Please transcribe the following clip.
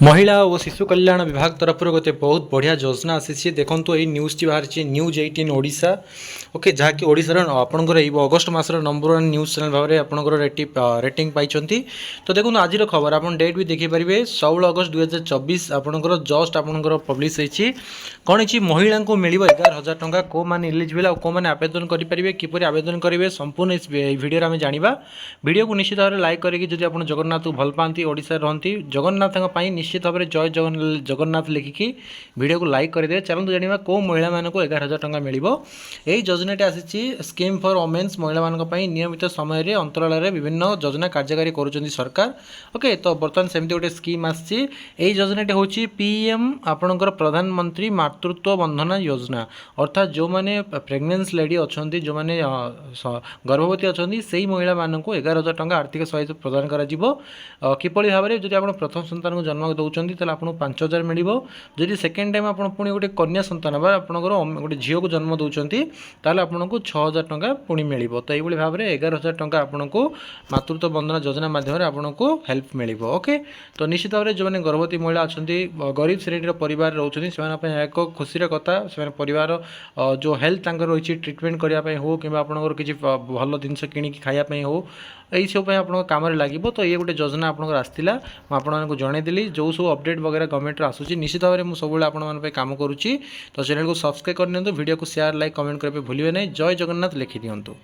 महिला और शिशु कल्याण विभाग तरफ गोटे बहुत बढ़िया योजना आसी देखो ये न्यूज टी बाहर न्यूज 18 ओडिशा ओके जहाँकि ओडिशार आपंकर अगस्ट मासर नंबर 1 न्यूज चैनल भाव में आपंकर रेटिंग पाई। तो देखो आज खबर आप डेट भी देखिपारे 16 अगस्त 2024 आपंकर जस्ट आपंकर पब्लिश होती कौन है महिला को मिल 11,000 टंका कौ मैंने इलिजिबल और कौ मैंने आवेदन करेंगे किपर आवेदन करेंगे संपूर्ण इस वीडियो में जाना। वीडियो को निश्चित भाव में लाइक करके जब आप जगन्नाथ को भल पाती ओडिशा रहती जगन्नाथ निश्चित भाव में जय जगन्नाथ लिखिकी वीडियो को लाइक करदे। चलते जाना कौ महिला मानक 11,000 टंका मिल योजनाटी आसी स्कीम फॉर वोमेन्स महिला मानक नियमित समय अंतराल विभिन्न योजना कार्यकारी करुँच सरकार। ओके तो बर्तमान सेमती गोटे स्कीम आसी योजनाटी हूँ पीएम आपणकर प्रधानमंत्री मातृत्व बंधना योजना अर्थात जो मैंने प्रेग्नेंस लेडी अच्छा जो मैंने गर्भवती अच्छा से महिला मानक 11,000 टंका आर्थिक सहायता प्रदान कर किपरि भाव में जब आप प्रथम संतान को जन्म दौरान आपको 5,000 मिल जदि सेकेंड टाइम आप पुणी गोटे कन्या संतान आपंकर गोटे झील को जन्म दौरान ताल आपको 6,000 टंका पुणी मिल। तो ये भाव में 11,000 टंका आपको मातृत्व बंधना योजना माध्यम आपको हेल्प मिल। ओके तो निश्चित भाव में जो मैंने गर्भवती महिला अच्छा गरीब श्रेणी परिवार रोचे से एक खुशी कथा से परिवार जो हेल्थ रही ट्रिटमेंट करने हो कि आपंकर किसी भल जिन कि खायापी हो यही सब आप कम लगे। तो ये गोटे योजना आपंकर आसाला मुझे जनईदेली जो सब अपडेट वगैरह गवर्नमेंट आसूँ निश्चित भाव में मुझे सब आप कम करुँची। तो चैनल को सब्सक्राइब करनी वीडियो को शेयर लाइक कमेंट करने भूलिए नहीं। जय जगन्नाथ लिखि दिंतु।